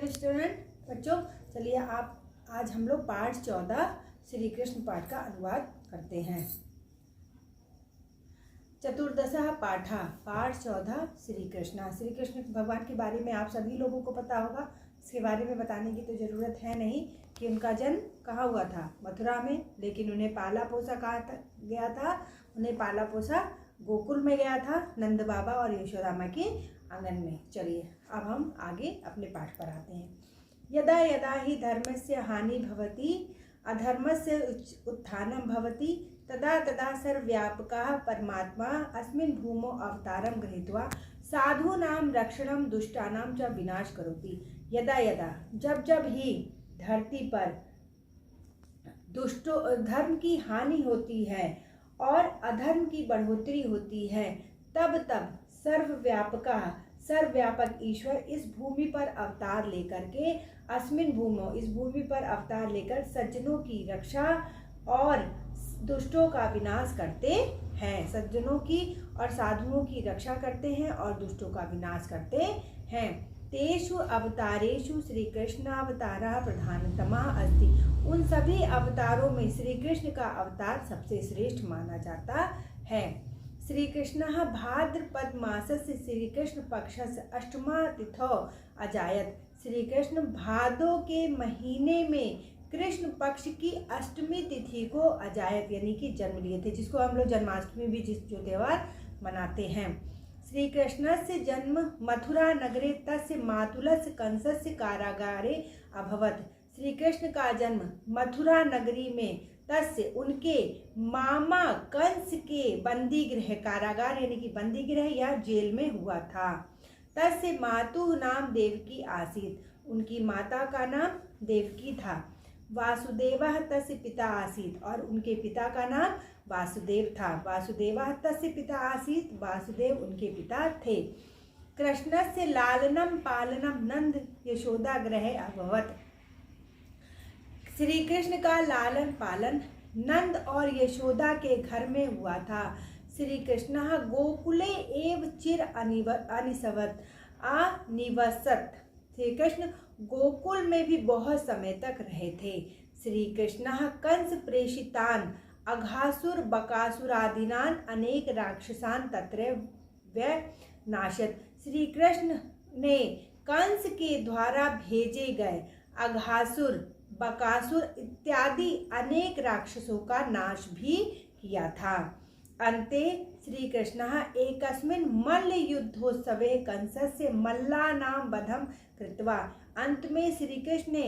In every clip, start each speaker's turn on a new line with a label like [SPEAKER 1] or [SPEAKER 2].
[SPEAKER 1] Dear student बच्चों, चलिए आज हम लोग पाठ 14 श्री कृष्ण पाठ का अनुवाद करते हैं। चतुर्दशः पाठः, पाठ 14 श्री कृष्ण भगवान के बारे में आप सभी लोगों को पता होगा। इसके बारे में बताने की तो ज़रूरत है नहीं कि उनका जन्म कहाँ हुआ था, मथुरा में। लेकिन उन्हें पाला पोसा कहाँ गया था? उन्हें पाला पोसा गोकुल में गया था, नंद बाबा और यशोदा माँ के आंगन में। चलिए अब हम आगे अपने पाठ पर आते हैं। यदा यदा हि धर्मस्य हानि भवति अधर्मस्य उत्थानं भवति तदा तदा सर्वव्यापकः परमात्मा अस्मिन् भूमौ अवतारं गृहीत्वा साधूनां रक्षणं दुष्टानां च विनाश करोति। यदा यदा जब जब ही धरती पर दुष्टों धर्म की हानि होती है और अधर्म की बढ़ोतरी होती है, तब तब सर्वव्यापक ईश्वर इस भूमि पर अवतार लेकर के अस्मिन भूमो इस भूमि पर अवतार लेकर सज्जनों की रक्षा और दुष्टों का विनाश करते हैं। सज्जनों की और साधुओं की रक्षा करते हैं और दुष्टों का विनाश करते हैं। तेषु अवतारेषु श्री कृष्ण अवतारः प्रधानतमः अस्ति। उन सभी अवतारों में श्री कृष्ण का अवतार सबसे श्रेष्ठ माना जाता है। श्री कृष्ण भाद्रपद मासस्य श्री कृष्ण पक्षस्य अष्टमा तिथौ अजायत। श्री कृष्ण भादो के महीने में कृष्ण पक्ष की अष्टमी तिथि को अजायत यानी कि जन्म लिए थे, जिसको हम लोग जन्माष्टमी भी जो त्योहार मनाते हैं। श्री कृष्णस्य जन्म मथुरा नगरे तस्य मातुलस्य कंसस्य कारागारे अभवत। श्री कृष्ण का जन्म मथुरा नगरी में तस्य उनके मामा कंस के बंदी गृह, कारागार यानी कि बंदी गृह या जेल में हुआ था। तस्य मातु नाम देवकी आसीत। उनकी माता का नाम देवकी था। वासुदेवः तस्य पिता आसीत और उनके पिता का नाम वासुदेव था। वासुदेवः तस्य पिता आसीत, वासुदेव उनके पिता थे। कृष्णस्य लालनम पालनम नंद यशोदा गृहे अभवत। श्री कृष्ण का लालन पालन नंद और यशोदा के घर में हुआ था। श्री कृष्ण गोकुले एव चिर अनिसवत अनिवसत। श्री कृष्ण गोकुल में भी बहुत समय तक रहे थे। श्री कृष्ण कंस प्रेषितान अघासुर बकासुरादीनान अनेक राक्षसान तत्र व्यनाशत। श्री कृष्ण ने कंस के द्वारा भेजे गए अघासुर बकासुर इत्यादि अनेक राक्षसों का नाश भी किया था। अन्ते श्री कृष्ण एकस्मिन् मल्ल युद्धोत्सवे कंसस्य मल्लानां वधं कृत्वा। अंत में श्री कृष्ण ने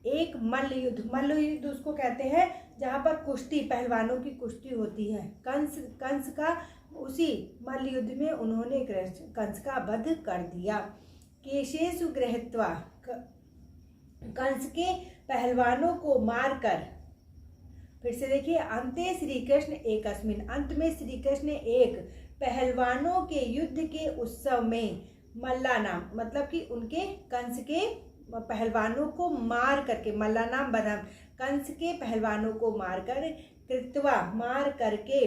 [SPEAKER 1] एक मल्ल युद्ध उसको कहते हैं जहाँ पर कुश्ती, पहलवानों की कुश्ती होती है। कंस का उसी मल्ल युद्ध में उन्होंने कंस का वध कर दिया। केशेषु गृहीत्वा, कंस के पहलवानों को मारकर। फिर से देखिए, अंते श्री कृष्ण एकस्मिन, अंत में श्री कृष्ण ने एक पहलवानों के युद्ध के उत्सव में मल्लानाम मतलब कि उनके कंस के पहलवानों को मार करके, मल्लानाम बधम कंस के पहलवानों को मारकर, कृत्वा मार करके,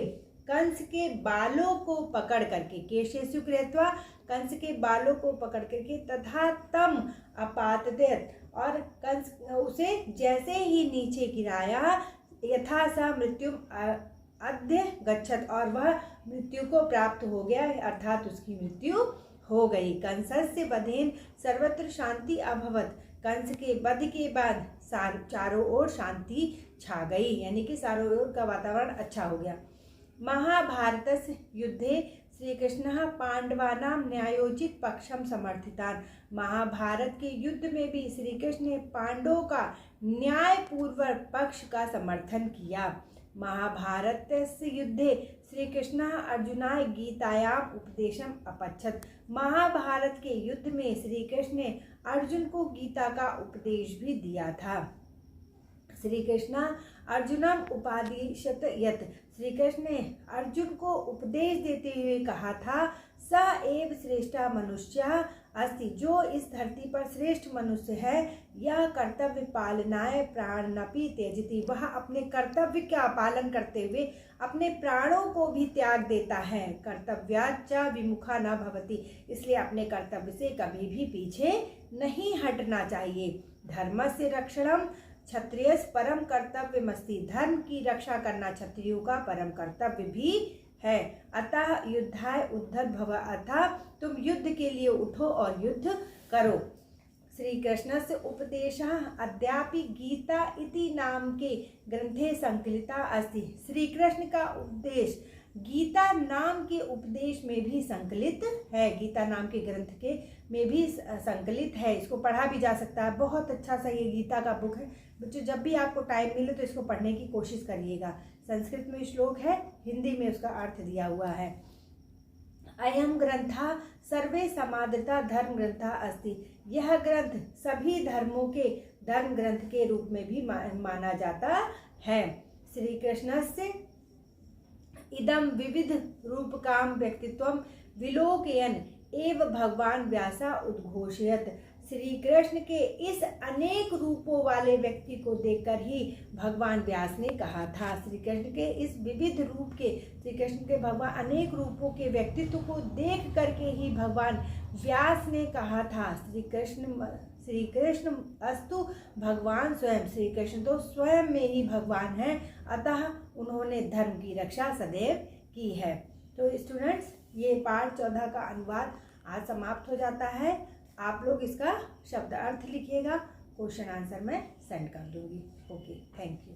[SPEAKER 1] कंस के बालों को पकड़ करके, केशेषु कृत्वा कंस के बालों को पकड़ करके, तथा तम अपातयत और कंस उसे जैसे ही नीचे गिराया, यथा सा मृत्यु अद्य गच्छत और वह मृत्यु को प्राप्त हो गया, अर्थात उसकी मृत्यु हो गई। कंसस्य वधेन सर्वत्र शांति अभवत। कंस के वध के बाद चारों ओर शांति छा गई, यानी कि चारों ओर का वातावरण अच्छा हो गया। महाभारतस्य युद्धे श्री कृष्ण पांडवानां न्यायोचित पक्षम समर्थितान। महाभारत के युद्ध में भी श्री कृष्ण ने पांडवों का न्यायपूर्वक पक्ष का समर्थन किया। महाभारतस्य युद्धे श्री कृष्ण अर्जुनाय गीतायाम उपदेशम अपच्छत। महाभारत के युद्ध में श्री कृष्ण ने अर्जुन को गीता का उपदेश भी दिया था। श्री कृष्ण अर्जुनम उपादिशत यत। श्री कृष्ण ने अर्जुन को उपदेश देते हुए कहा था, स एव श्रेष्ठा मनुष्य अस्ति, जो इस धरती पर श्रेष्ठ मनुष्य है, यह कर्तव्य पालनाय प्राणनपि त्यजति, वह अपने कर्तव्य का पालन करते हुए अपने प्राणों को भी त्याग देता है। कर्तव्याच्च विमुखा न भवति, इसलिए अपने कर्तव्य से कभी भी पीछे नहीं हटना चाहिए। धर्मस्य रक्षणम क्षत्रियस्य परम कर्तव्यमस्ति, धर्म की रक्षा करना क्षत्रियों का परम कर्तव्य भी है। अतः युद्धाय उद्धत भव, अतः तुम युद्ध के लिए उठो और युद्ध करो। श्री कृष्णस्य उपदेशः अद्यापि गीता इति नाम के ग्रंथे संकलिता अस्ति, श्री कृष्ण का उपदेश गीता नाम के उपदेश में भी संकलित है, गीता नाम के ग्रंथ के में भी संकलित है। इसको पढ़ा भी जा सकता है, बहुत अच्छा सा ये गीता का बुक है बच्चों। जब भी आपको टाइम मिले तो इसको पढ़ने की कोशिश करिएगा। संस्कृत में श्लोक है, हिंदी में उसका अर्थ दिया हुआ है। अयम ग्रंथा सर्वे समादृता धर्म ग्रंथा अस्ति, यह ग्रंथ सभी धर्मों के धर्म ग्रंथ के रूप में भी माना जाता है। श्री कृष्णस्य इदम विविध रूपकाम व्यक्तित्वम विलोकयन एव भगवान व्यासा उद्घोषयत, श्री कृष्ण के इस अनेक रूपों वाले व्यक्ति को देखकर ही भगवान व्यास ने कहा था। श्री कृष्ण के इस विविध रूप के, श्री कृष्ण के भगवान अनेक रूपों के व्यक्तित्व को देख करके ही भगवान व्यास ने कहा था, श्री कृष्ण अस्तु भगवान स्वयं, श्री कृष्ण तो स्वयं में ही भगवान है, अतः उन्होंने धर्म की रक्षा सदैव की है। तो स्टूडेंट्स, ये पाठ 14 का अनुवाद आज समाप्त हो जाता है। आप लोग इसका शब्द अर्थ लिखिएगा, क्वेश्चन आंसर मैं सेंड कर दूंगी। Okay, thank you.